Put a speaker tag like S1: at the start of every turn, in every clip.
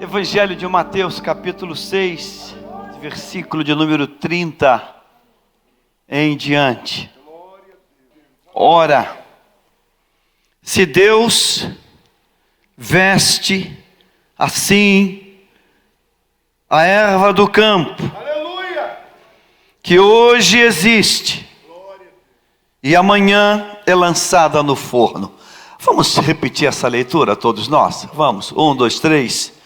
S1: Evangelho de Mateus, capítulo 6, versículo de número 30 em diante. Ora, se Deus veste assim a erva do campo, que hoje existe e amanhã é lançada no forno. Vamos repetir essa leitura, todos nós? Vamos, 1, 2, 3.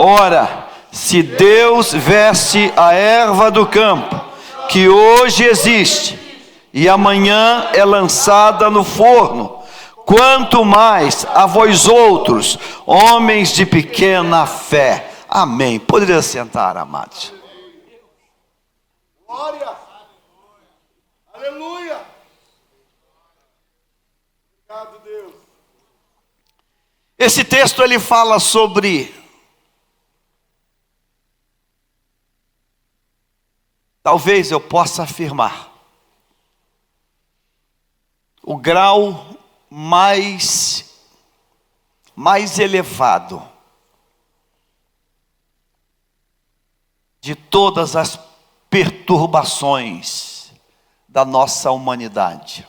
S1: Ora, se Deus veste a erva do campo, que hoje existe e amanhã é lançada no forno, quanto mais a vós outros, homens de pequena fé. Amém. Poderia sentar, amados.
S2: Glória! Aleluia! Obrigado, Deus.
S1: Esse texto ele fala sobre talvez eu possa afirmar o grau mais elevado de todas as perturbações da nossa humanidade.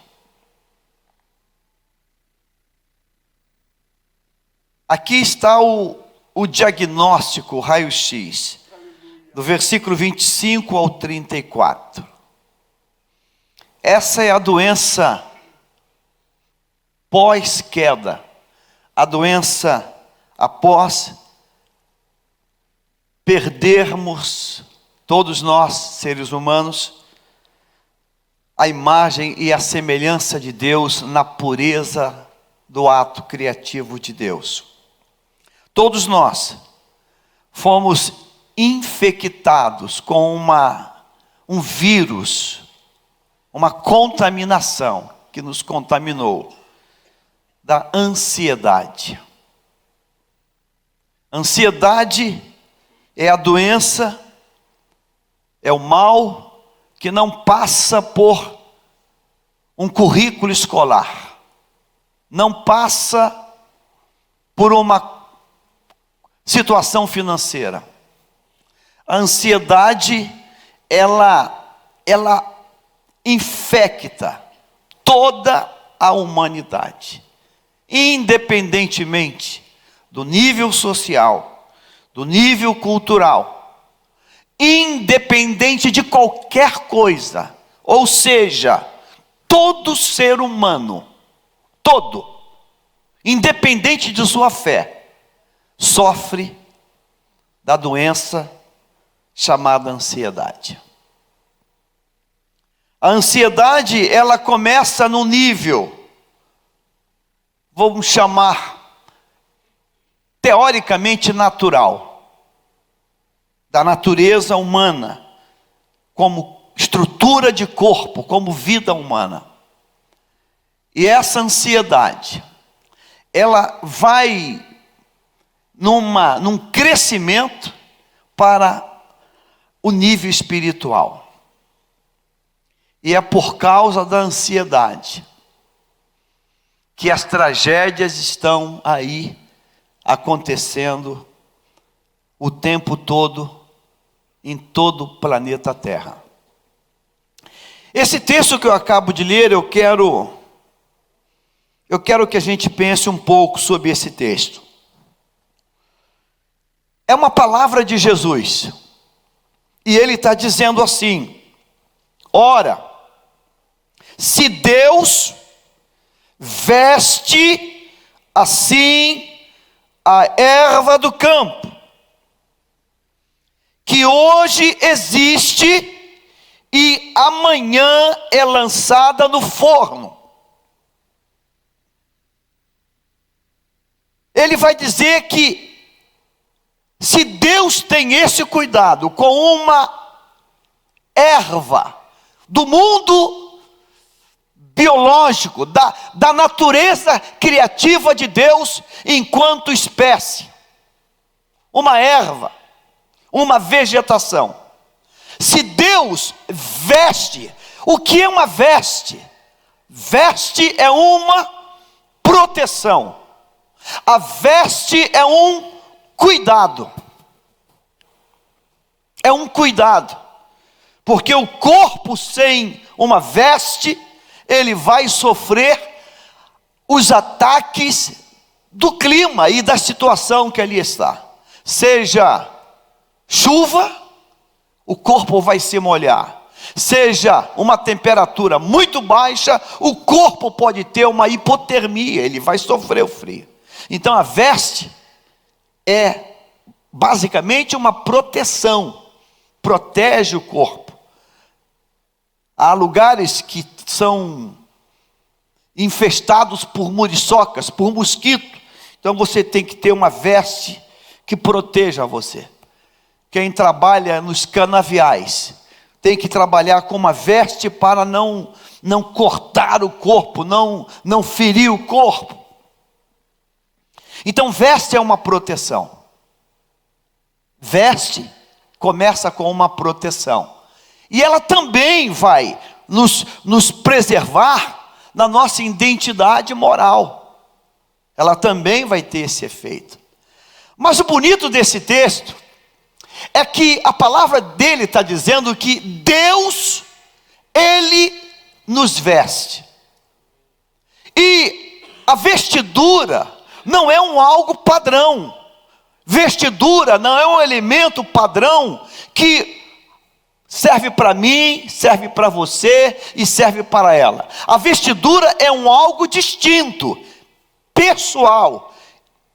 S1: Aqui está o diagnóstico, o raio-x, do versículo 25 ao 34. Essa é a doença pós-queda, a doença após perdermos, todos nós, seres humanos, a imagem e a semelhança de Deus na pureza do ato criativo de Deus. Todos nós fomos infectados com um vírus, uma contaminação que nos contaminou, da ansiedade. Ansiedade é a doença, é o mal que não passa por um currículo escolar, não passa por uma situação financeira. A ansiedade, ela infecta toda a humanidade, independentemente do nível social, do nível cultural, independente de qualquer coisa, ou seja, todo ser humano, todo, independente de sua fé, sofre da doença chamada ansiedade. A ansiedade, ela começa no nível, vamos chamar, teoricamente natural, da natureza humana, como estrutura de corpo, como vida humana. E essa ansiedade, ela vai num crescimento para o nível espiritual. E é por causa da ansiedade que as tragédias estão aí acontecendo o tempo todo em todo o planeta Terra. Esse texto que eu acabo de ler, eu quero que a gente pense um pouco sobre esse texto. É uma palavra de Jesus. E ele está dizendo assim: ora, se Deus veste assim a erva do campo, que hoje existe e amanhã é lançada no forno. Ele vai dizer que se Deus tem esse cuidado com uma erva do mundo biológico, da natureza criativa de Deus enquanto espécie, uma erva, uma vegetação. Se Deus veste, o que é uma veste? Veste é uma proteção. A veste é um cuidado. É um cuidado, porque o corpo sem uma veste, ele vai sofrer os ataques do clima e da situação que ali está. Seja chuva, o corpo vai se molhar. Seja uma temperatura muito baixa, o corpo pode ter uma hipotermia, ele vai sofrer o frio. Então a veste é basicamente uma proteção, protege o corpo. Há lugares que são infestados por muriçocas, por mosquito. Então você tem que ter uma veste que proteja você. Quem trabalha nos canaviais tem que trabalhar com uma veste para não cortar o corpo, não ferir o corpo. Então veste é uma proteção. Veste começa com uma proteção. E ela também vai nos preservar na nossa identidade moral. Ela também vai ter esse efeito. Mas o bonito desse texto é que a palavra dele está dizendo que Deus, Ele nos veste. E a vestidura não é algo padrão. Vestidura não é um elemento padrão que serve para mim, serve para você e serve para ela. A vestidura é algo distinto, pessoal,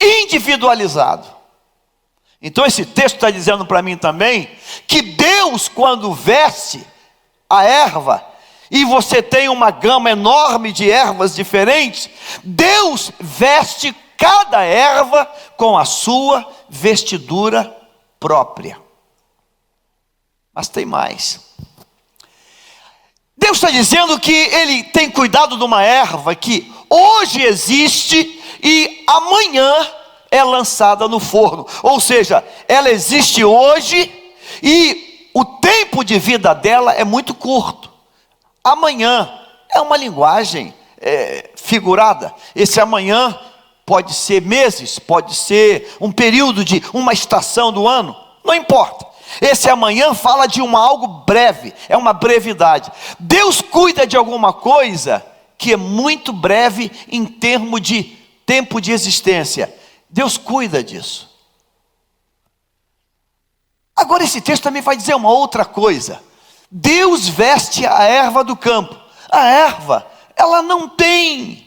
S1: individualizado. Então esse texto está dizendo para mim também que Deus, quando veste a erva, e você tem uma gama enorme de ervas diferentes, Deus veste cada erva com a sua vestidura própria. Mas tem mais. Deus está dizendo que Ele tem cuidado de uma erva que hoje existe e amanhã é lançada no forno. Ou seja, ela existe hoje e o tempo de vida dela é muito curto. Amanhã é uma linguagem figurada. Esse amanhã pode ser meses, pode ser um período de uma estação do ano, não importa. Esse amanhã fala de algo breve, é uma brevidade. Deus cuida de alguma coisa que é muito breve em termos de tempo de existência. Deus cuida disso. Agora esse texto também vai dizer uma outra coisa. Deus veste a erva do campo. A erva, ela não tem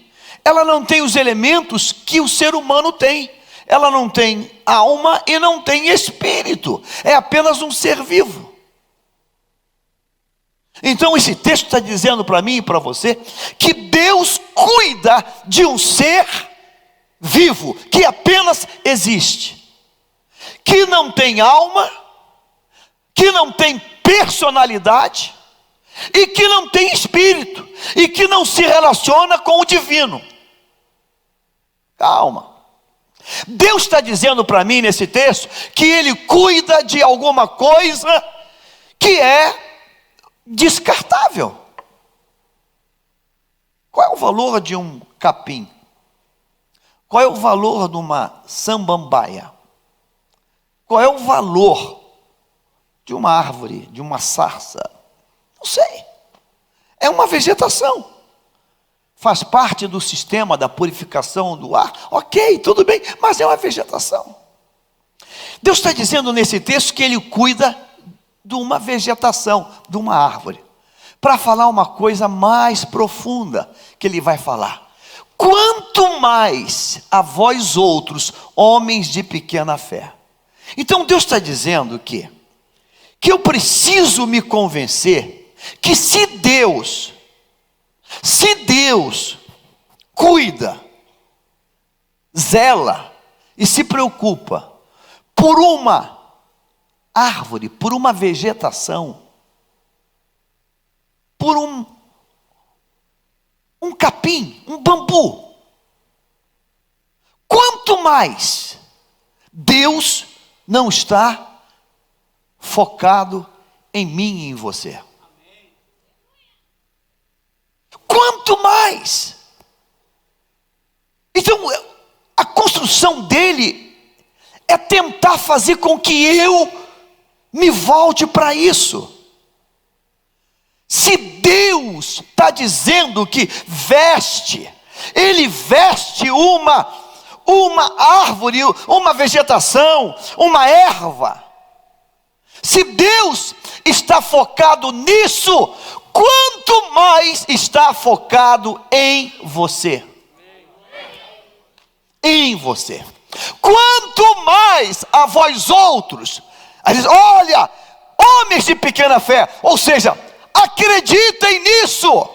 S1: os elementos que o ser humano tem. Ela não tem alma e não tem espírito. É apenas um ser vivo. Então esse texto está dizendo para mim e para você que Deus cuida de um ser vivo, que apenas existe, que não tem alma, que não tem personalidade e que não tem espírito e que não se relaciona com o divino. Calma. Deus está dizendo para mim nesse texto que Ele cuida de alguma coisa que é descartável. Qual é o valor de um capim? Qual é o valor de uma samambaia? Qual é o valor de uma árvore, de uma sarça? Não sei. É uma vegetação. Faz parte do sistema da purificação do ar. Ok, tudo bem, mas é uma vegetação. Deus está dizendo nesse texto que Ele cuida de uma vegetação, de uma árvore. Para falar uma coisa mais profunda que Ele vai falar. Quanto mais a vós outros, homens de pequena fé. Então Deus está dizendo que eu preciso me convencer que se Deus cuida, zela e se preocupa por uma árvore, por uma vegetação, por um capim, um bambu, quanto mais Deus não está focado em mim e em você. Quanto mais. Então, a construção dele é tentar fazer com que eu me volte para isso. Se Deus está dizendo que veste, Ele veste uma árvore, uma vegetação, uma erva. Se Deus está focado nisso, quanto mais está focado em você. Em você. Quanto mais a vós outros, olha, homens de pequena fé, ou seja, acreditem nisso.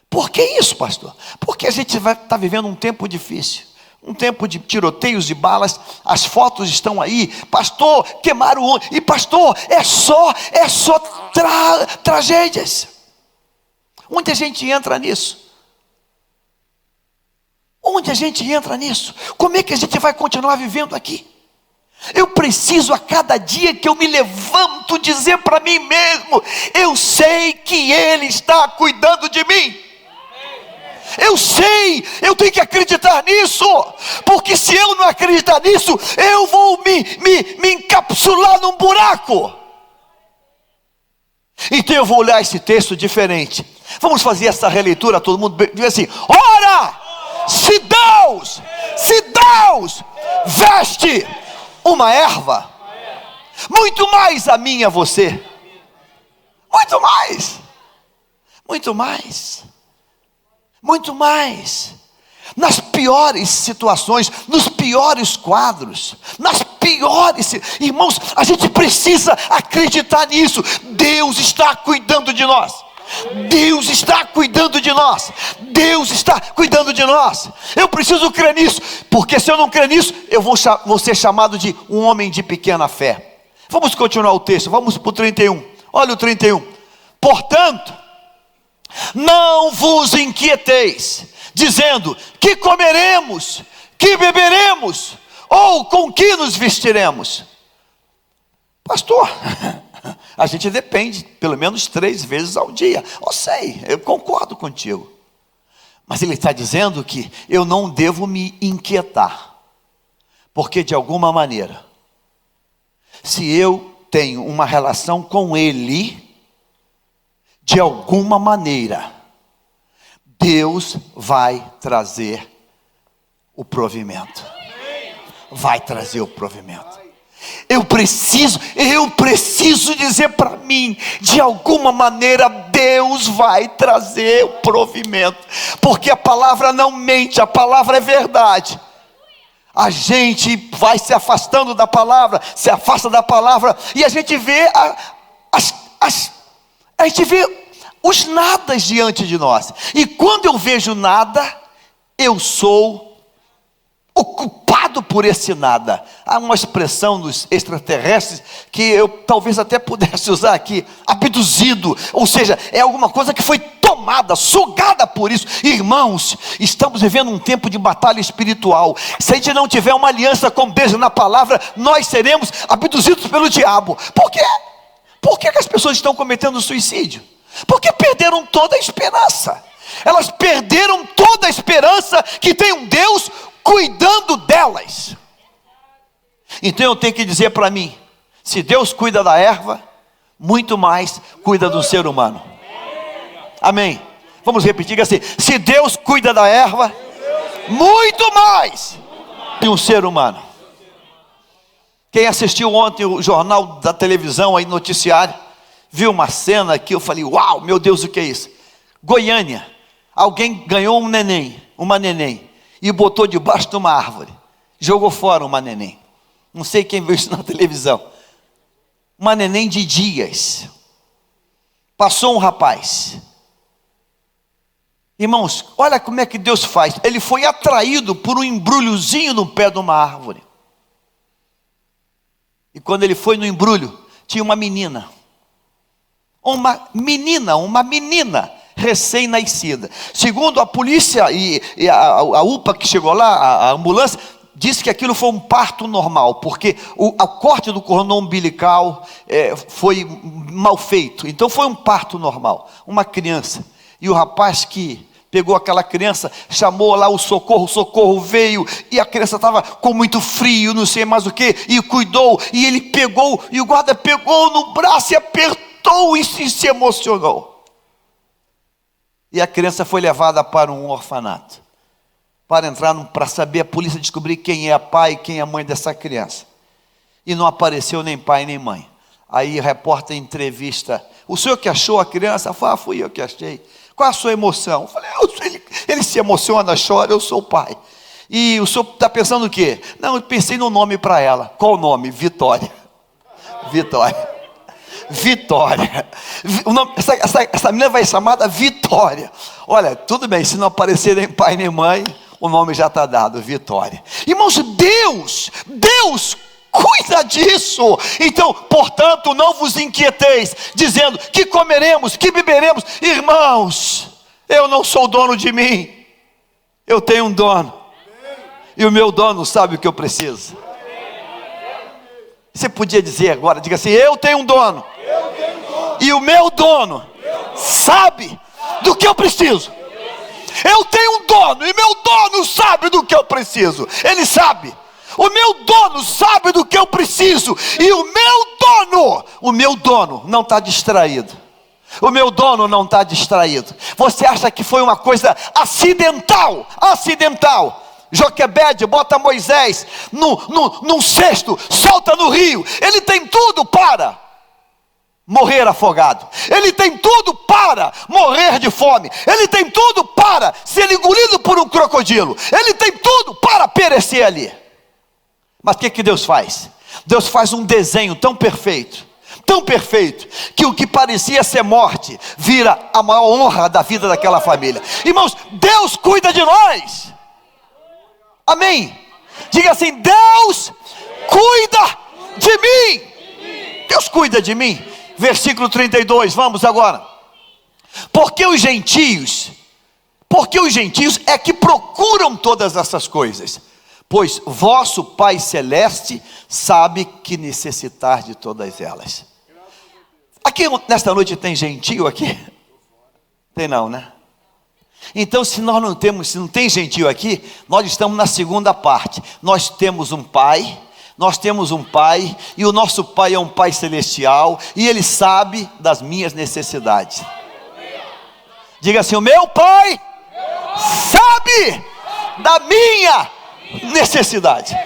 S1: Por que isso, pastor? Porque a gente está vivendo um tempo difícil, um tempo de tiroteios de balas. As fotos estão aí, pastor, queimaram o... E pastor, é só tragédias. Onde a gente entra nisso? Onde a gente entra nisso? Como é que a gente vai continuar vivendo aqui? Eu preciso a cada dia que eu me levanto dizer para mim mesmo: eu sei que Ele está cuidando de mim. Eu sei, eu tenho que acreditar nisso, porque se eu não acreditar nisso, eu vou me encapsular num buraco. Então eu vou olhar esse texto diferente. Vamos fazer essa releitura, todo mundo diz assim: ora, se Deus veste uma erva, muito mais a mim e a você, muito mais, nas piores situações, nos piores quadros, irmãos, a gente precisa acreditar nisso. Deus está cuidando de nós. Deus está cuidando de nós. Deus está cuidando de nós. Eu preciso crer nisso, porque se eu não crer nisso, eu vou ser chamado de um homem de pequena fé. Vamos continuar o texto, vamos para o 31. Olha o 31. Portanto, não vos inquieteis, dizendo: que comeremos, que beberemos, ou com que nos vestiremos? Pastor, a gente depende pelo menos 3 vezes ao dia. Eu sei, eu concordo contigo. Mas ele está dizendo que eu não devo me inquietar, porque de alguma maneira, se eu tenho uma relação com Ele, de alguma maneira, Deus vai trazer o provimento. Vai trazer o provimento. Eu preciso dizer para mim, de alguma maneira Deus vai trazer o provimento, porque a palavra não mente, a palavra é verdade. A gente vai se afastando da palavra, se afasta da palavra, e a gente vê a gente vê os nadas diante de nós. E quando eu vejo nada, eu sou ocupado por esse nada. Há uma expressão dos extraterrestres que eu talvez até pudesse usar aqui: abduzido. Ou seja, é alguma coisa que foi tomada, sugada por isso. Irmãos, estamos vivendo um tempo de batalha espiritual. Se a gente não tiver uma aliança com Deus na palavra, nós seremos abduzidos pelo diabo. Por quê? Por que as pessoas estão cometendo suicídio? Porque perderam toda a esperança. Elas perderam toda a esperança que tem um Deus cuidando delas. Então eu tenho que dizer para mim: se Deus cuida da erva, muito mais cuida do ser humano. Amém? Vamos repetir assim: se Deus cuida da erva, muito mais de um ser humano. Quem assistiu ontem o jornal da televisão aí, noticiário, viu uma cena que eu falei: uau, meu Deus, o que é isso? Goiânia, alguém ganhou uma neném, e botou debaixo de uma árvore, jogou fora uma neném. Não sei quem viu isso na televisão. Uma neném de dias. Passou um rapaz. Irmãos, olha como é que Deus faz. Ele foi atraído por um embrulhozinho no pé de uma árvore. E quando ele foi no embrulho, tinha uma menina. Uma menina recém-nascida. Segundo a polícia e a UPA que chegou lá, a ambulância, disse que aquilo foi um parto normal, porque o corte do cordão umbilical foi mal feito. Então foi um parto normal. Uma criança. E o rapaz que pegou aquela criança, chamou lá o socorro veio, e a criança estava com muito frio, não sei mais o que, e cuidou, e ele pegou, e o guarda pegou no braço e apertou e se emocionou. E a criança foi levada para um orfanato, para saber, a polícia descobrir quem é a pai e quem é a mãe dessa criança. E não apareceu nem pai nem mãe. Aí o repórter entrevista: o senhor que achou a criança? Fala: fui eu que achei. Qual a sua emoção? Eu falei: ele se emociona, chora, eu sou o pai. E o senhor está pensando o quê? Não, eu pensei no nome para ela. Qual o nome? Vitória. Vitória. Essa menina vai ser chamada Vitória. Olha, tudo bem, se não aparecer nem pai nem mãe, o nome já está dado, Vitória. Irmãos, Deus cuida disso. Então, portanto, não vos inquieteis, dizendo: que comeremos, que beberemos. Irmãos, eu não sou dono de mim, eu tenho um dono, e o meu dono sabe o que eu preciso. Você podia dizer agora, diga assim: eu tenho um dono, e o meu dono sabe do que eu preciso. Eu tenho um dono, e meu dono sabe do que eu preciso. Ele sabe. O meu dono sabe do que eu preciso. E o meu dono não está distraído. O meu dono não está distraído. Você acha que foi uma coisa acidental? Joquebede bota Moisés num cesto, solta no rio. Ele tem tudo para morrer afogado. Ele tem tudo para morrer de fome. Ele tem tudo para ser engolido por um crocodilo. Ele tem tudo para perecer ali. Mas o que Deus faz? Deus faz um desenho tão perfeito, que o que parecia ser morte vira a maior honra da vida daquela família. Irmãos, Deus cuida de nós. Amém? Diga assim: Deus cuida de mim. Deus cuida de mim. Versículo 32, vamos agora. Porque os gentios é que procuram todas essas coisas, pois vosso Pai Celeste sabe que necessitar de todas elas. Aqui nesta noite tem gentio aqui? Tem não, né? Então, se não tem gentio aqui, nós estamos na segunda parte. Nós temos um Pai, e o nosso Pai é um Pai celestial, e Ele sabe das minhas necessidades. Diga assim: o meu Pai sabe da minha necessidade.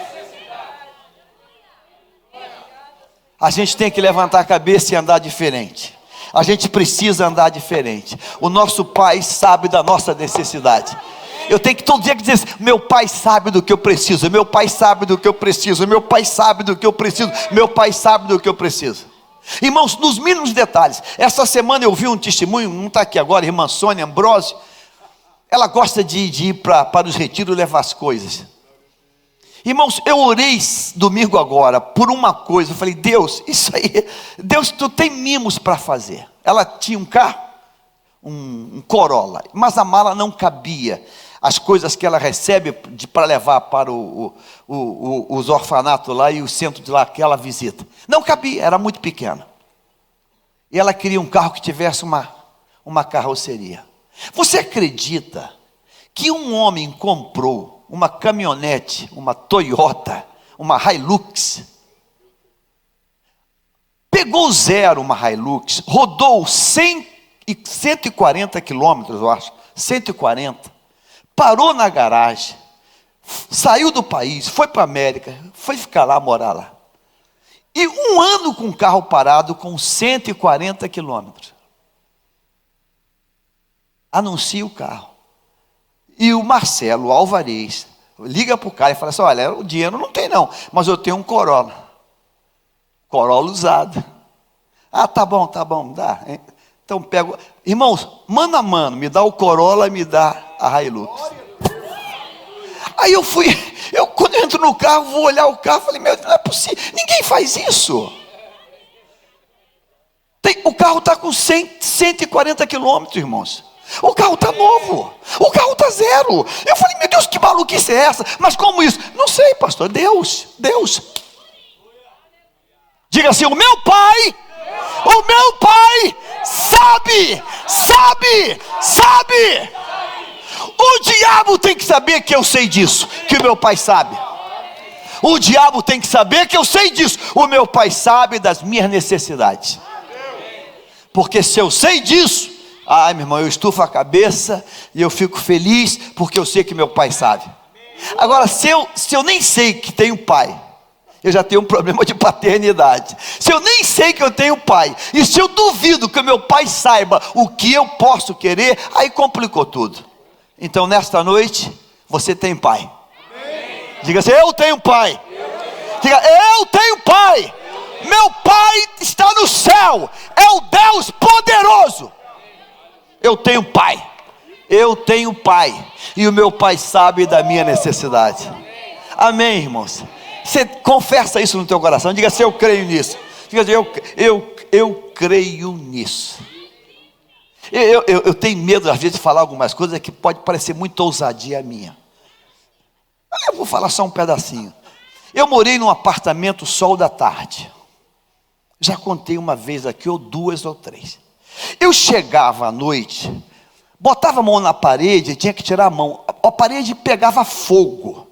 S1: A gente tem que levantar a cabeça e andar diferente. A gente precisa andar diferente. O nosso Pai sabe da nossa necessidade. Eu tenho que todo dia dizer: meu Pai sabe do que eu preciso, meu Pai sabe do que eu preciso, meu Pai sabe do que eu preciso, meu Pai sabe do que eu preciso. Irmãos, nos mínimos detalhes. Essa semana eu vi um testemunho, não está aqui agora, irmã Sônia Ambrosio. Ela gosta de ir para os retiros levar as coisas. Irmãos, eu orei domingo agora por uma coisa. Eu falei: Deus, isso aí, Deus, tu tem mimos para fazer. Ela tinha um carro, um Corolla, mas a mala não cabia as coisas que ela recebe para levar para os orfanatos lá e o centro de lá que ela visita. Não cabia, era muito pequena. E ela queria um carro que tivesse uma carroceria. Você acredita que um homem comprou uma caminhonete, uma Toyota, uma Hilux, pegou zero uma Hilux, rodou 140 quilômetros, eu acho, 140, parou na garagem, saiu do país, foi para a América, foi ficar lá, morar lá, e um ano com o carro parado, com 140 quilômetros, anuncia o carro. E o Marcelo Alvarez liga para o cara e fala assim: olha, o dinheiro não tem não, mas eu tenho um Corolla usado. Ah, tá bom, dá. Então pego, irmãos, mano a mano, me dá o Corolla e me dá a Hilux. Aí quando eu entro no carro, vou olhar o carro, falei: meu Deus, não é possível, ninguém faz isso. O carro está com 140 quilômetros, irmãos. O carro está novo, o carro está zero. Eu falei: meu Deus, que maluquice é essa? Mas como isso? Não sei, pastor. Deus. Diga assim: o meu pai sabe. O diabo tem que saber que eu sei disso, que o meu pai sabe. O diabo tem que saber que eu sei disso. O meu pai sabe das minhas necessidades. Porque se eu sei disso, ai meu irmão, eu estufo a cabeça e eu fico feliz, porque eu sei que meu pai sabe. Agora, se eu nem sei que tenho pai, eu já tenho um problema de paternidade. Se eu nem sei que eu tenho pai, e se eu duvido que o meu pai saiba o que eu posso querer, aí complicou tudo. Então nesta noite, você tem pai. Diga assim: eu tenho pai. Diga: eu tenho pai. Meu pai está no céu, é o Deus poderoso. Eu tenho pai. Eu tenho pai. E o meu pai sabe da minha necessidade. Amém, irmãos? Você confessa isso no teu coração. Diga assim: eu creio nisso. Diga assim: eu creio nisso. Eu tenho medo às vezes de falar algumas coisas que pode parecer muito ousadia minha. Eu vou falar só um pedacinho. Eu morei num apartamento sol da tarde. Já contei uma vez aqui, ou duas ou três. Eu chegava à noite, botava a mão na parede e tinha que tirar a mão. A parede pegava fogo.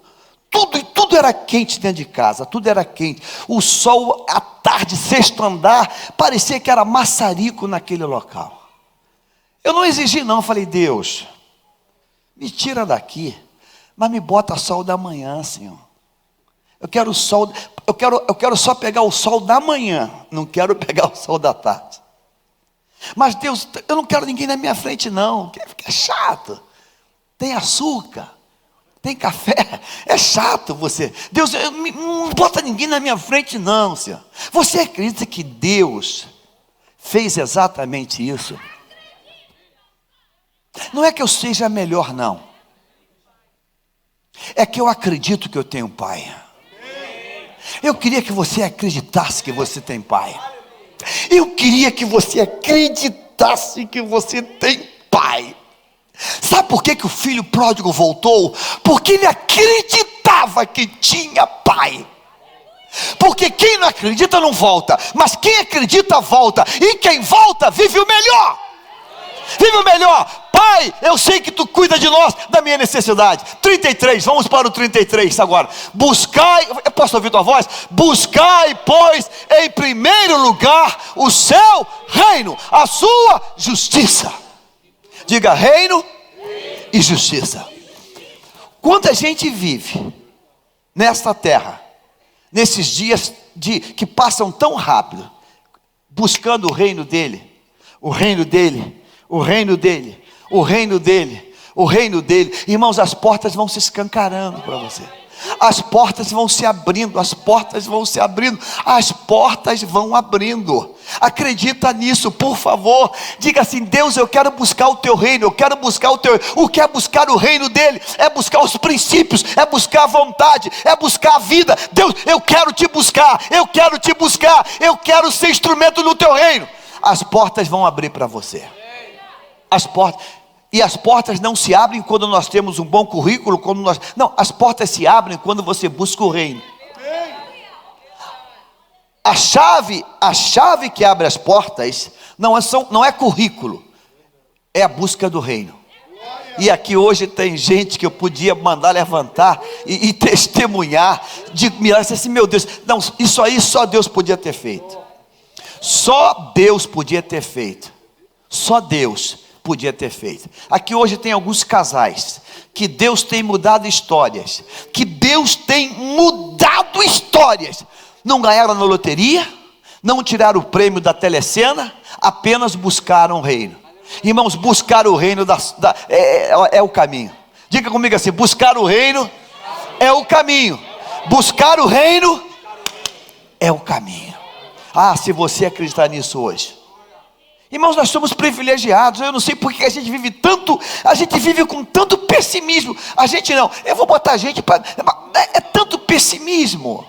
S1: Tudo era quente dentro de casa, tudo era quente. O sol, à tarde, sexto andar, parecia que era maçarico naquele local. Eu não exigi não, falei: Deus, me tira daqui, mas me bota sol da manhã, Senhor. Eu quero sol, eu quero só pegar o sol da manhã, não quero pegar o sol da tarde. Mas Deus, eu não quero ninguém na minha frente não, fica chato. Tem açúcar, tem café, é chato você. Deus, não bota ninguém na minha frente não, Senhor. Você acredita que Deus fez exatamente isso? Não é que eu seja melhor não, é que eu acredito que eu tenho pai. Eu queria que você acreditasse que você tem pai. Eu queria que você acreditasse que você tem pai. Sabe por que o filho pródigo voltou? Porque ele acreditava que tinha pai. Porque quem não acredita não volta, mas quem acredita volta. E quem volta vive o melhor. Vive o melhor. Pai, eu sei que tu cuida de nós, da minha necessidade. 33, vamos para o 33 agora. Buscai, eu posso ouvir tua voz? Buscai, pois, em primeiro lugar o seu reino, a sua justiça. Diga: reino e justiça. Quanta gente vive nesta terra, nesses dias que passam tão rápido, buscando o reino dele, o reino dele, o reino dele, o reino dele, o reino dele. Irmãos, as portas vão se escancarando para você. As portas vão se abrindo, as portas vão se abrindo, as portas vão abrindo. Acredita nisso, por favor. Diga assim: Deus, eu quero buscar o teu reino, eu quero buscar o teu. O que é buscar o reino dele? É buscar os princípios, é buscar a vontade, é buscar a vida. Deus, eu quero te buscar, eu quero te buscar, eu quero ser instrumento no teu reino. As portas vão abrir para você. As portas, e as portas não se abrem quando nós temos um bom currículo, não, as portas se abrem quando você busca o reino. A chave que abre as portas não é currículo, é a busca do reino. E aqui hoje tem gente que eu podia mandar levantar e testemunhar, de mirar assim: meu Deus, não, isso aí só Deus podia ter feito. Só Deus podia ter feito. Só Deus podia ter feito. Aqui hoje tem alguns casais que Deus tem mudado histórias, não ganharam na loteria, não tiraram o prêmio da telecena, apenas buscaram o reino. Irmãos, buscar o reino é o caminho. Diga comigo assim: buscar o reino é o caminho. Buscar o reino é o caminho. Ah, se você acreditar nisso hoje. Irmãos, nós somos privilegiados. Eu não sei porque a gente vive com tanto pessimismo. A gente não, eu vou botar a gente para. É tanto pessimismo.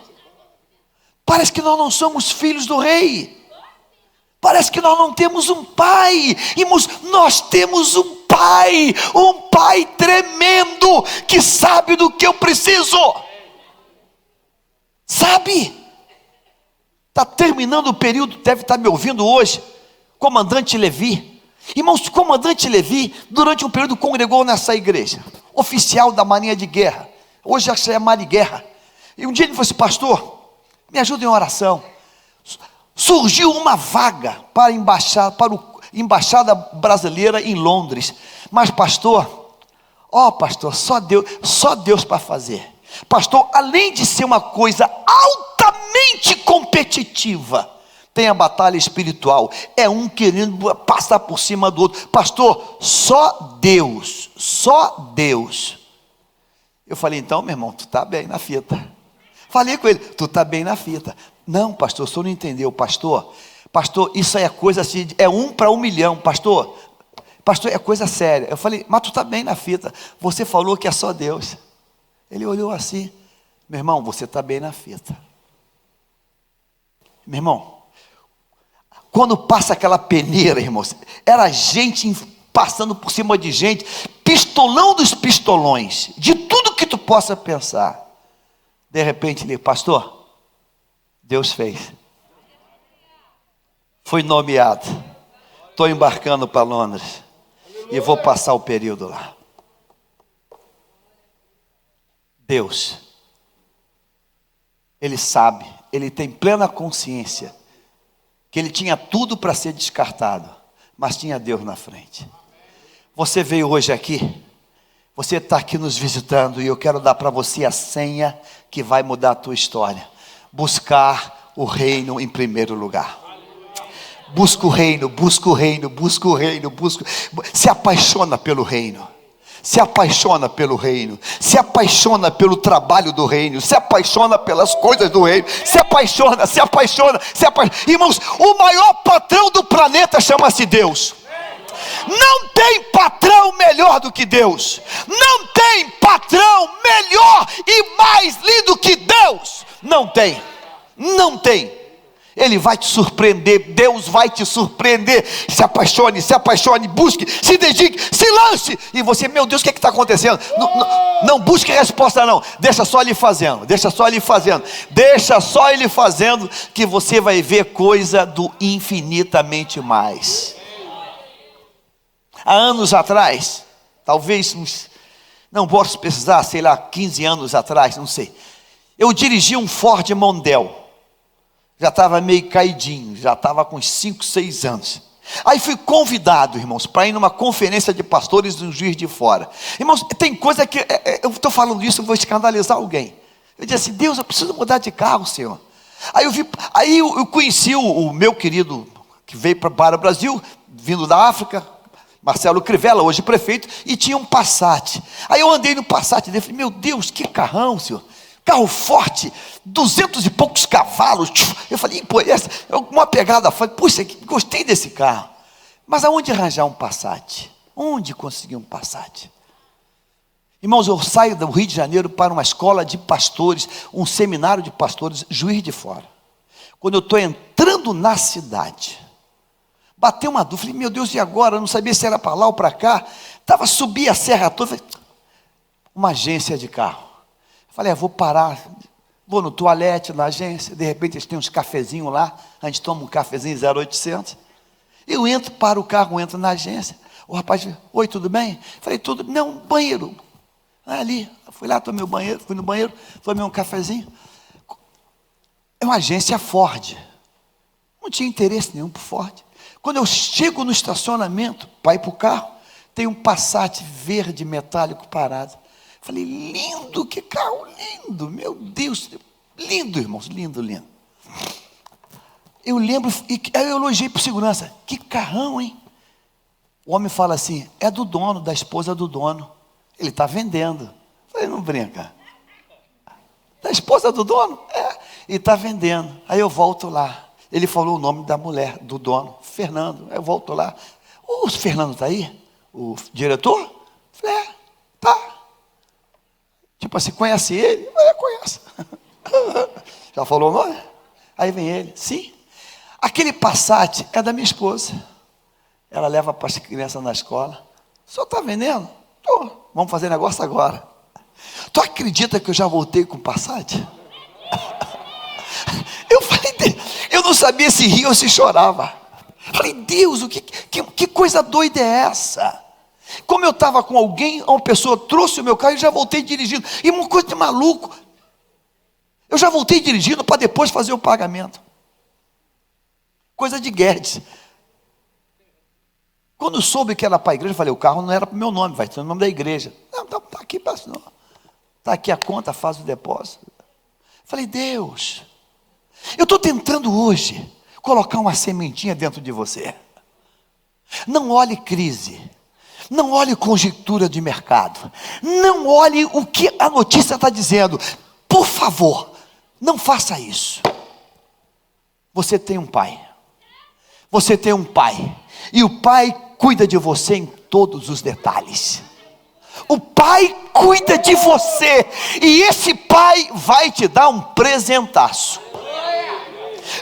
S1: Parece que nós não somos filhos do rei. Parece que nós não temos um pai. Irmãos, nós temos um pai tremendo, que sabe do que eu preciso. Sabe? Está terminando o período, deve estar me ouvindo hoje. Comandante Levi,
S2: Irmãos, o comandante Levi, durante um período, congregou nessa igreja, oficial da Marinha de Guerra, hoje já é Mar de Guerra. E um dia ele falou assim: pastor, me ajuda em oração. Surgiu uma vaga para a embaixada brasileira em Londres. Mas pastor, pastor, só Deus para fazer. Pastor, além de ser uma coisa altamente competitiva, tem a batalha espiritual, é um querendo passar por cima do outro. Pastor, só Deus. Eu falei: então, meu irmão, tu está bem na fita. Falei com ele: tu está bem na fita. Não, pastor, o senhor não entendeu. Pastor, isso aí é coisa assim, é 1 para 1 milhão, pastor, é coisa séria. Eu falei: mas tu está bem na fita, você falou que é só Deus. Ele olhou assim: meu irmão, você está bem na fita. Meu irmão, quando passa aquela peneira, irmãos, era gente passando por cima de gente, pistolão dos pistolões, de tudo que tu possa pensar. De repente ele: pastor, Deus fez, fui nomeado, estou embarcando para Londres e vou passar o período lá. Deus, Ele sabe, Ele tem plena consciência que Ele tinha tudo para ser descartado, mas tinha Deus na frente. Você veio hoje aqui, você está aqui nos visitando, e eu quero dar para você a senha que vai mudar a tua história. Buscar o reino em primeiro lugar. Busca o reino. Se apaixona pelo reino. Se apaixona pelo reino. Se apaixona pelo trabalho do reino. Se apaixona pelas coisas do reino. Se apaixona. Irmãos, o maior patrão do planeta chama-se Deus. Não tem patrão melhor do que Deus. Não tem patrão melhor e mais lindo que Deus. Não tem. Ele vai te surpreender. Deus vai te surpreender. Se apaixone, busque, se dedique, se lance. E você: meu Deus, o que está acontecendo? Não busque resposta não. Deixa só ele fazendo. Que você vai ver coisa do infinitamente mais. Há anos atrás, talvez não posso precisar, 15 anos atrás, não sei. Eu dirigi um Ford Mondeo. Já estava meio caidinho, já estava com uns 5, 6 anos. Aí fui convidado, irmãos, para ir numa conferência de pastores no Juiz de Fora. Irmãos, tem coisa que eu estou falando isso, eu vou escandalizar alguém. Eu disse assim: Deus, eu preciso mudar de carro, Senhor. Aí eu conheci o meu querido, que veio para o Brasil, vindo da África, Marcelo Crivella, hoje prefeito, e tinha um Passat. Aí eu andei no Passat dele e falei: meu Deus, que carrão, Senhor. Carro forte, 200 e poucos cavalos. Eu falei: pô, essa é uma pegada forte. Puxa, gostei desse carro. Mas aonde arranjar um Passat? Onde conseguir um Passat? Irmãos, eu saio do Rio de Janeiro para uma escola de pastores, um seminário de pastores, Juiz de Fora. Quando eu estou entrando na cidade, bateu uma dúvida. Falei: meu Deus, e agora? Eu não sabia se era para lá ou para cá. Subi a serra toda. Uma agência de carro. Falei: vou parar, vou no toalete, na agência. De repente eles têm uns cafezinhos lá. A gente toma um cafezinho 0,800. Eu entro, paro o carro, entro na agência. O rapaz: oi, tudo bem? Falei: tudo. Não, banheiro. Ali, fui lá, tomei o banheiro, fui no banheiro, tomei um cafezinho. É uma agência Ford. Não tinha interesse nenhum por Ford. Quando eu chego no estacionamento para ir para o carro, tem um Passat verde metálico parado. Falei: lindo, que carro lindo, meu Deus, lindo, irmãos, lindo. Eu lembro, aí eu elogiei para o segurança: que carrão, hein? O homem fala assim: é do dono, da esposa do dono, ele está vendendo. Falei: não brinca. Da esposa do dono? Ele está vendendo. Aí eu volto lá, ele falou o nome da mulher, do dono, Fernando. Aí eu volto lá: o Fernando está aí? O diretor? Falei: tá. Tipo assim, conhece ele? Conhece. Já falou o nome? Aí vem ele: sim. Aquele Passat é da minha esposa. Ela leva para as crianças na escola. O senhor está vendendo? Tô. Vamos fazer negócio agora. Tu acredita que eu já voltei com o Passat? Eu falei: eu não sabia se ria ou se chorava. Falei, Deus, que coisa doida é essa? Como eu estava com alguém, uma pessoa trouxe o meu carro e já voltei dirigindo. E uma coisa de maluco. Eu já voltei dirigindo para depois fazer o pagamento. Coisa de Guedes. Quando eu soube que era para a igreja, eu falei, o carro não era para o meu nome, vai ser o nome da igreja. Não, está aqui, pastor. Está aqui a conta, faz o depósito. Falei, Deus, eu estou tentando hoje colocar uma sementinha dentro de você. Não olhe crise. Não olhe conjectura de mercado. Não olhe o que a notícia está dizendo. Por favor, não faça isso. Você tem um pai. Você tem um pai. E o pai cuida de você em todos os detalhes. O pai cuida de você. E esse pai vai te dar um presentaço.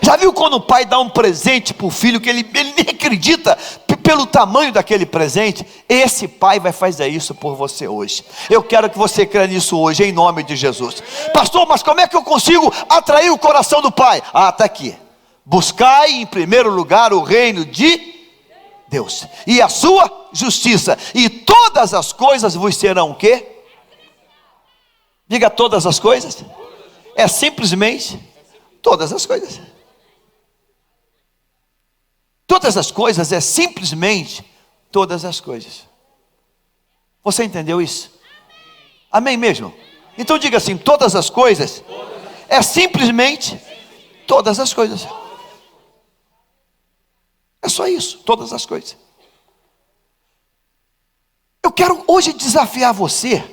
S2: Já viu quando o pai dá um presente para o filho que ele nem acredita pelo tamanho daquele presente? Esse pai vai fazer isso por você hoje. Eu quero que você creia nisso hoje, em nome de Jesus. Pastor, mas como é que eu consigo atrair o coração do pai? Está aqui. Buscai em primeiro lugar o reino de Deus e a sua justiça, e todas as coisas vos serão o quê? Diga, todas as coisas. É simplesmente todas as coisas. Todas as coisas é simplesmente todas as coisas. Você entendeu isso? Amém mesmo? Então diga assim, todas as coisas é simplesmente todas as coisas. É só isso, todas as coisas. Eu quero hoje desafiar você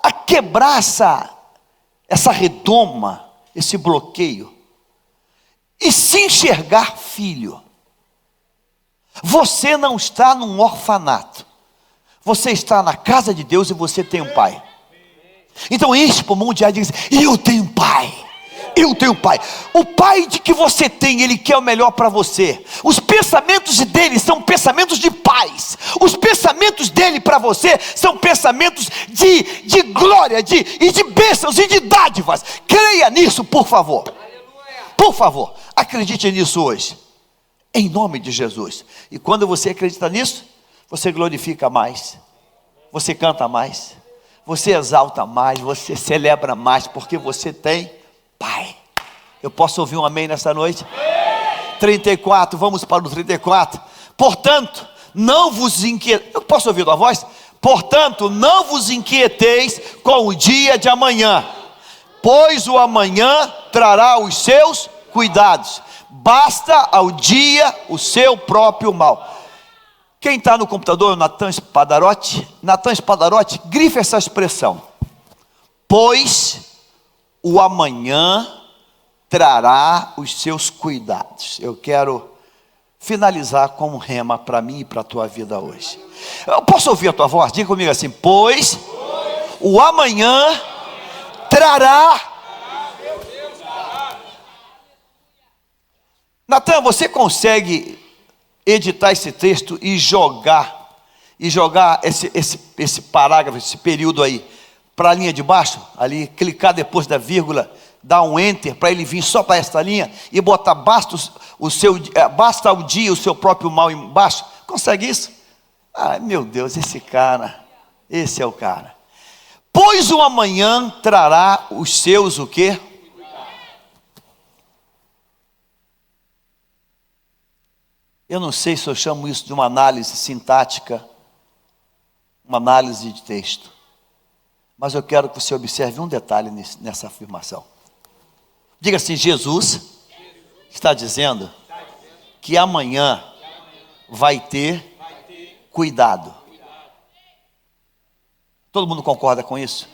S2: a quebrar essa redoma, esse bloqueio, e se enxergar filho. Você não está num orfanato, você está na casa de Deus e você tem um pai. Então enche o pulmão de ar e diz, eu tenho um pai. Eu tenho um pai. O pai de que você tem, ele quer o melhor para você. Os pensamentos dele são pensamentos de paz. Os pensamentos dele para você são pensamentos de glória, e de bênçãos e de dádivas. Creia nisso, por favor. Por favor, acredite nisso hoje, em nome de Jesus. E quando você acredita nisso, você glorifica mais, você canta mais, você exalta mais, você celebra mais, porque você tem pai. Eu posso ouvir um amém nessa noite? 34, vamos para o 34. Portanto, não vos inquieteis. Eu posso ouvir a voz? Portanto, não vos inquieteis com o dia de amanhã, pois o amanhã trará os seus cuidados. Basta ao dia o seu próprio mal. Quem está no computador, Natan Spadarotti. Natan Spadarotti, grife essa expressão. Pois o amanhã trará os seus cuidados. Eu quero finalizar com um rema para mim e para a tua vida hoje. Eu posso ouvir a tua voz? Diga comigo assim, pois o amanhã trará. Natan, você consegue editar esse texto e jogar esse parágrafo, esse período aí para a linha de baixo, ali, clicar depois da vírgula, dar um enter para ele vir só para esta linha e botar basta ao dia o seu próprio mal embaixo? Consegue isso? Ai meu Deus, esse é o cara. Pois o amanhã trará os seus o quê? Eu não sei se eu chamo isso de uma análise sintática, uma análise de texto, mas eu quero que você observe um detalhe nessa afirmação. Diga assim, Jesus está dizendo que amanhã vai ter cuidado. Todo mundo concorda com isso?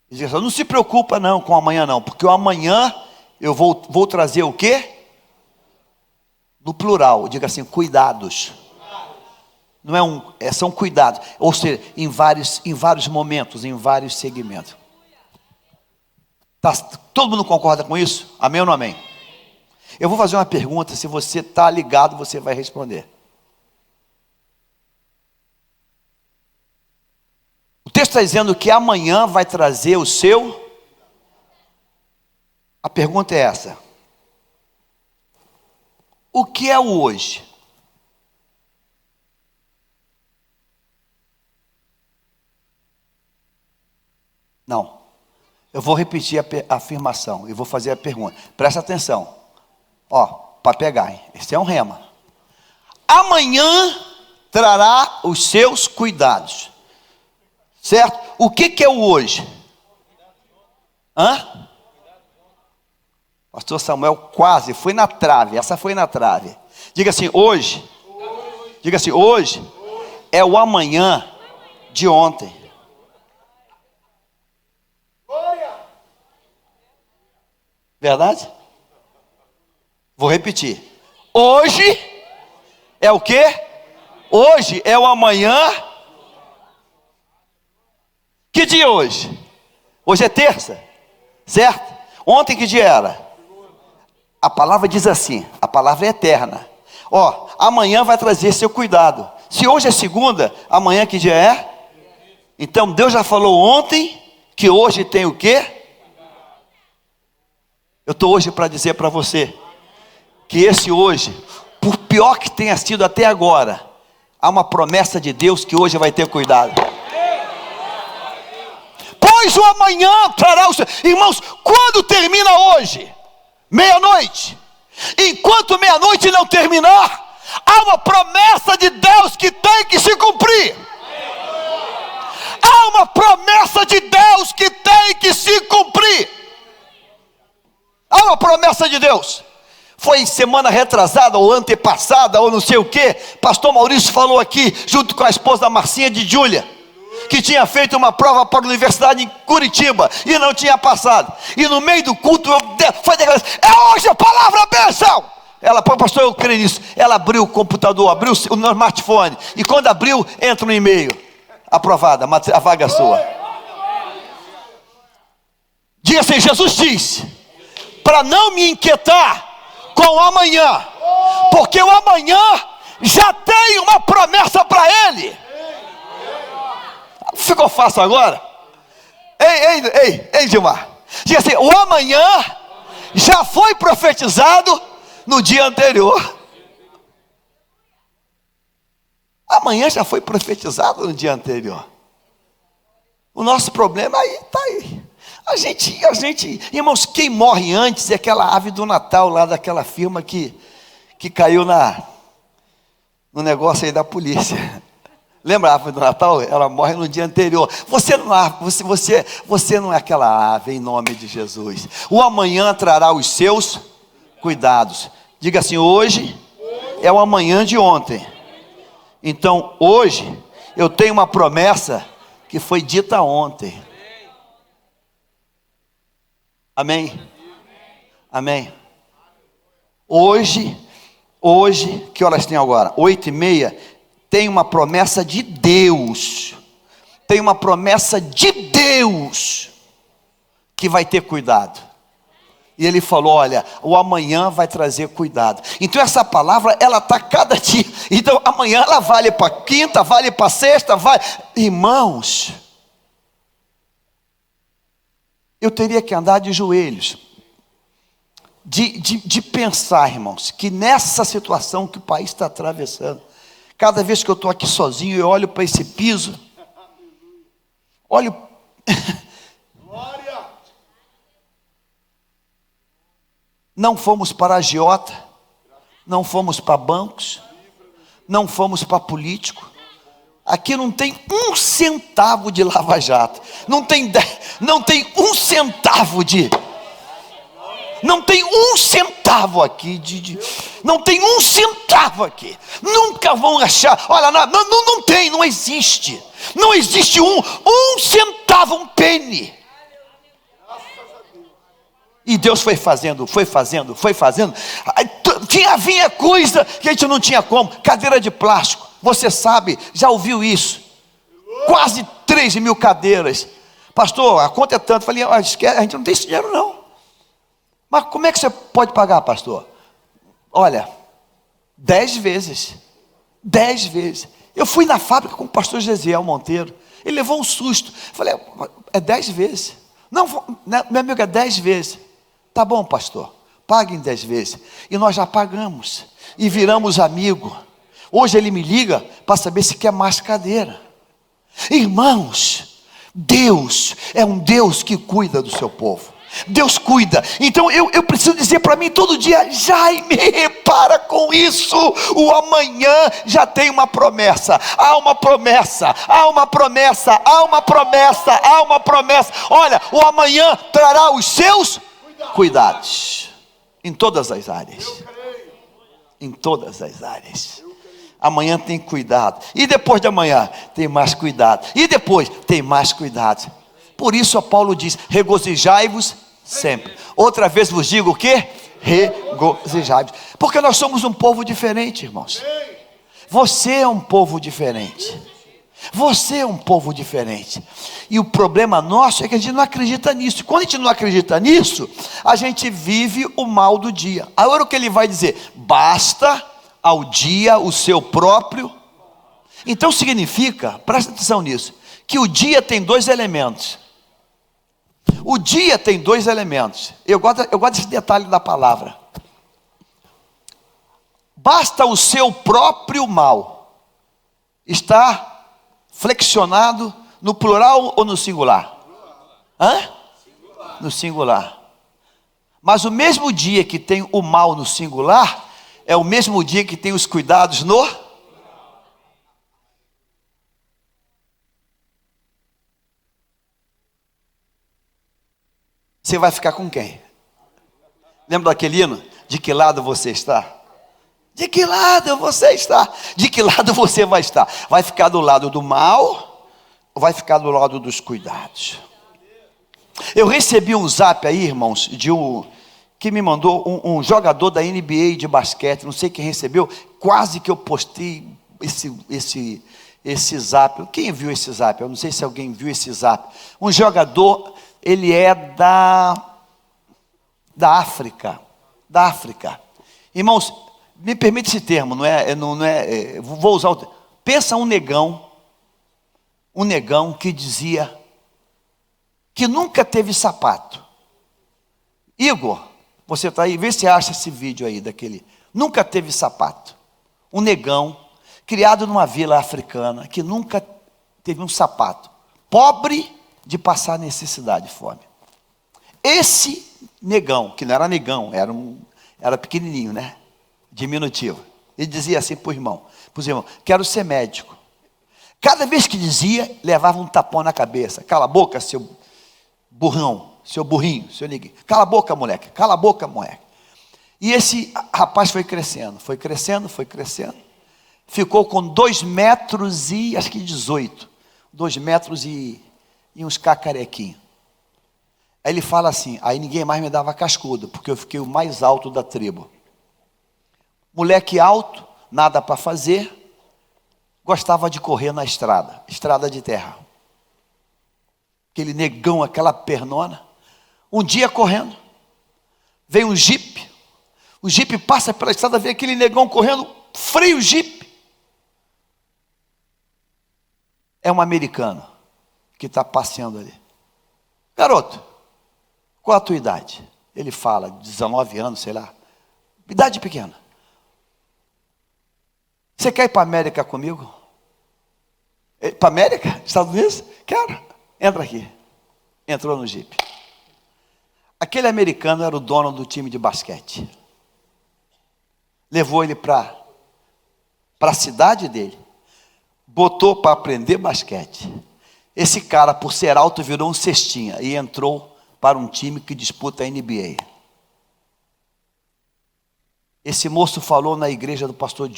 S2: Diz assim, não se preocupa não com amanhã não, porque o amanhã eu vou trazer o quê? No plural, diga assim, cuidados. Não são cuidados, ou seja, em vários momentos, em vários segmentos. Todo mundo concorda com isso? Amém ou não amém? Eu vou fazer uma pergunta, se você está ligado, você vai responder. O texto está dizendo que amanhã vai trazer o seu. A pergunta é essa: O que é o hoje? Não. Eu vou repetir a afirmação e vou fazer a pergunta. Presta atenção. Ó, para pegar, hein? Esse é um rema. Amanhã trará os seus cuidados. Certo? O que é o hoje? Hã? Pastor Samuel quase foi na trave. Essa foi na trave. Diga assim, hoje. Diga assim, hoje é o amanhã de ontem. Verdade? Vou repetir. Hoje é o quê? Hoje é o amanhã. Que dia é hoje? Hoje é terça, certo? Ontem que dia era? A palavra diz assim, a palavra é eterna. Ó, amanhã vai trazer seu cuidado. Se hoje é segunda, amanhã que dia é? Então Deus já falou ontem que hoje tem o quê? Eu estou hoje para dizer para você que esse hoje, por pior que tenha sido até agora, há uma promessa de Deus que hoje vai ter cuidado. Pois o amanhã trará os... Irmãos, quando termina hoje? Meia-noite. Enquanto meia-noite não terminar, há uma promessa de Deus que tem que se cumprir. Há uma promessa de Deus que tem que se cumprir. Há uma promessa de Deus. Foi semana retrasada ou antepassada ou não sei o que, pastor Maurício falou aqui, junto com a esposa da Marcinha de Júlia, que tinha feito uma prova para a universidade em Curitiba e não tinha passado. E no meio do culto foi declarado: é hoje a palavra bênção. Ela, pastor, eu creio nisso. Ela abriu o computador, abriu o smartphone, e quando abriu, entra no e-mail: aprovada, a vaga é sua. Diga assim: Jesus disse para não me inquietar com o amanhã, porque o amanhã já tem uma promessa para ele. Ficou fácil agora? Ei, Gilmar. Diga assim: o amanhã já foi profetizado no dia anterior. Amanhã já foi profetizado no dia anterior. O nosso problema aí está aí. A gente, irmãos, quem morre antes é aquela ave do Natal lá daquela firma que caiu no negócio aí da polícia. Lembra a ave do Natal? Ela morre no dia anterior. Você não é aquela ave, em nome de Jesus. O amanhã trará os seus cuidados. Diga assim: hoje é o amanhã de ontem. Então hoje eu tenho uma promessa que foi dita ontem. Amém? Amém. Hoje, que horas tem agora? 8:30. Tem uma promessa de Deus. Tem uma promessa de Deus que vai ter cuidado. E ele falou: olha, o amanhã vai trazer cuidado. Então essa palavra, ela está cada dia. Então amanhã ela vale para quinta, vale para sexta, vale. Irmãos, eu teria que andar de joelhos, de pensar, irmãos, que nessa situação que o país está atravessando, cada vez que eu estou aqui sozinho, eu olho para esse piso, olho, não fomos para agiota, não fomos para bancos, não fomos para político. Aqui não tem um centavo de lava-jato, não tem um centavo de, não tem um centavo aqui não tem um centavo aqui. Nunca vão achar. Olha, não tem, não existe um centavo, um penny. E Deus foi fazendo. Vinha coisa que a gente não tinha como. Cadeira de plástico, você sabe, já ouviu isso? Quase 3.000 cadeiras. Pastor, a conta é tanto. Falei: a gente não tem esse dinheiro não. Mas como é que você pode pagar, pastor? Olha, 10 vezes. 10 vezes. Eu fui na fábrica com o pastor Gesiel Monteiro. Ele levou um susto. Falei: é 10 vezes. Não, meu amigo, é 10 vezes. Tá bom, pastor, pague em 10 vezes. E nós já pagamos. e viramos amigos. Hoje ele me liga para saber se quer mais cadeira. Irmãos, Deus é um Deus que cuida do seu povo. Deus cuida. Então eu preciso dizer para mim todo dia: Jaime, para com isso. O amanhã já tem uma promessa. Há uma promessa, há uma promessa, há uma promessa, há uma promessa. Olha, o amanhã trará os seus cuidados em todas as áreas. Em todas as áreas. Amanhã tem cuidado. E depois de amanhã tem mais cuidado. E depois tem mais cuidado. Por isso Paulo diz: regozijai-vos sempre. Outra vez vos digo o quê? Regozijai-vos. Porque nós somos um povo diferente, irmãos. Você é um povo diferente. Você é um povo diferente. E o problema nosso é que a gente não acredita nisso. Quando a gente não acredita nisso, a gente vive o mal do dia. Agora o que ele vai dizer? Basta ao dia o seu próprio. Então significa, presta atenção nisso, que o dia tem dois elementos. O dia tem dois elementos. Eu gosto desse detalhe da palavra. Basta o seu próprio mal. Está flexionado no plural ou no singular? No singular. Mas o mesmo dia que tem o mal no singular é o mesmo dia que tem os cuidados no. Você vai ficar com quem? Lembra daquele hino? De que lado você está? De que lado você está? De que lado você vai estar? Vai ficar do lado do mal ou vai ficar do lado dos cuidados? Eu recebi um zap aí, irmãos, que me mandou um jogador da NBA de basquete. Não sei quem recebeu. Quase que eu postei esse zap. Quem viu esse zap? Eu não sei se alguém viu esse zap. Um jogador, ele é da África. Da África. Irmãos, me permite esse termo, vou usar o termo. Pensa um negão que dizia que nunca teve sapato. Igor, você está aí, vê se acha esse vídeo aí daquele. Nunca teve sapato. Um negão, criado numa vila africana, que nunca teve um sapato. Pobre de passar necessidade e fome. Esse negão, que não era negão, era pequenininho, né? Diminutivo. Ele dizia assim para os irmãos: quero ser médico. Cada vez que dizia, levava um tapão na cabeça. Cala a boca, seu burrão, seu burrinho, seu neguinho. Cala a boca, moleque. Cala a boca, moleque. E esse rapaz foi crescendo. Ficou com 2 metros e, acho que 18. 2 metros e uns cacarequinhos. Aí ele fala assim, aí ninguém mais me dava cascudo, porque eu fiquei o mais alto da tribo. Moleque alto, nada para fazer, gostava de correr na estrada de terra. Aquele negão, aquela pernona. Um dia correndo, veio um jipe. O jipe passa pela estrada, vê aquele negão correndo, freia o jipe. É um americano que está passeando ali. Garoto, qual a tua idade? Ele fala, 19 anos, sei lá. Idade pequena. Você quer ir para a América comigo? Para a América? Estados Unidos? Quero. Entra aqui. Entrou no jipe. Aquele americano era o dono do time de basquete. Levou ele para a cidade dele. Botou para aprender basquete. Esse cara, por ser alto, virou um cestinha e entrou para um time que disputa a NBA. Esse moço falou na igreja do pastor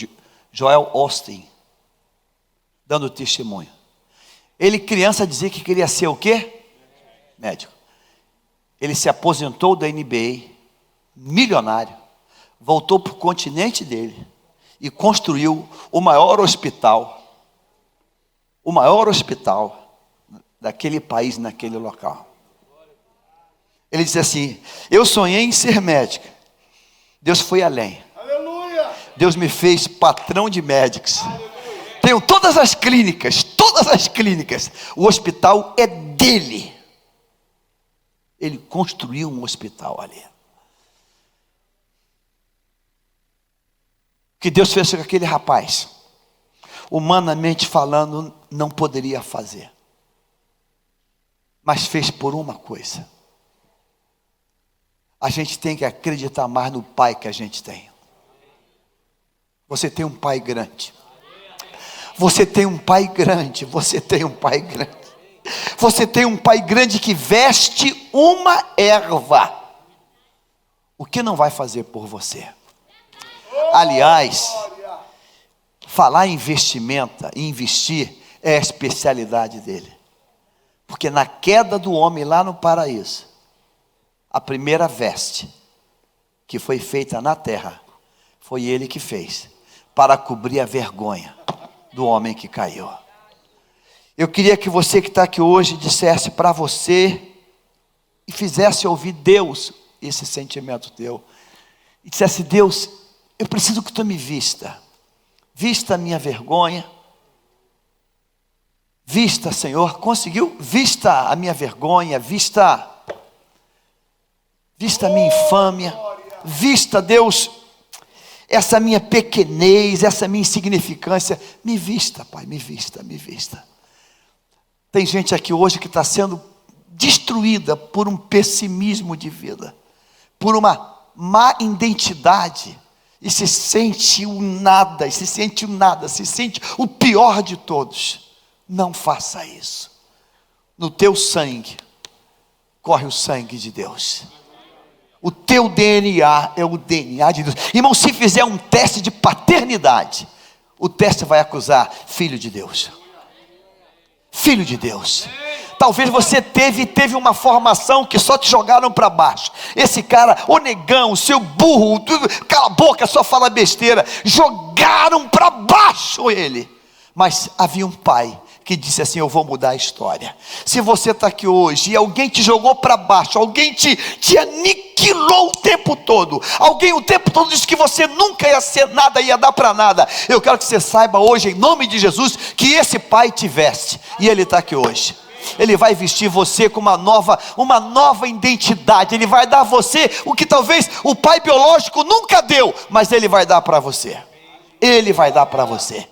S2: Joel Austin, dando testemunho. Ele, criança, dizia que queria ser o quê? Médico. Ele se aposentou da NBA, milionário, voltou para o continente dele e construiu o maior hospital daquele país, naquele local. Ele disse assim: eu sonhei em ser médico, Deus foi além. Aleluia. Deus me fez patrão de médicos. Aleluia. Tenho todas as clínicas, o hospital é dele. Ele construiu um hospital ali. que Deus fez com aquele rapaz, humanamente falando, não poderia fazer, mas fez por uma coisa. A gente tem que acreditar mais no Pai que a gente tem. Você tem um Pai grande. Você tem um Pai grande. Você tem um Pai grande. Você tem um Pai grande que veste uma erva. O que não vai fazer por você? Aliás, falar em investir é a especialidade dele. Porque na queda do homem lá no paraíso, a primeira veste que foi feita na terra, foi ele que fez, para cobrir a vergonha do homem que caiu. Eu queria que você que está aqui hoje dissesse para você, e fizesse ouvir Deus esse sentimento teu, e dissesse: Deus, eu preciso que tu me vista a minha vergonha, vista, Senhor, conseguiu? Vista a minha vergonha, vista a minha infâmia, vista, Deus, essa minha pequenez, essa minha insignificância, me vista, Pai, me vista. Tem gente aqui hoje que está sendo destruída por um pessimismo de vida, por uma má identidade, e se sente o nada, se sente o pior de todos. Não faça isso. No teu sangue corre o sangue de Deus. O teu DNA é o DNA de Deus. Irmão, se fizer um teste de paternidade, o teste vai acusar filho de Deus. Filho de Deus. Talvez você teve uma formação que só te jogaram para baixo. Esse cara, o negão, o seu burro, cala a boca, só fala besteira. Jogaram para baixo ele. Mas havia um pai que disse assim: eu vou mudar a história. Se você está aqui hoje e alguém te jogou para baixo, alguém te aniquilou o tempo todo, alguém o tempo todo disse que você nunca ia ser nada, ia dar para nada, eu quero que você saiba hoje, em nome de Jesus, que esse pai te veste, e ele está aqui hoje. Ele vai vestir você com uma nova identidade. Ele vai dar a você o que talvez o pai biológico nunca deu, mas ele vai dar para você. Ele vai dar para você.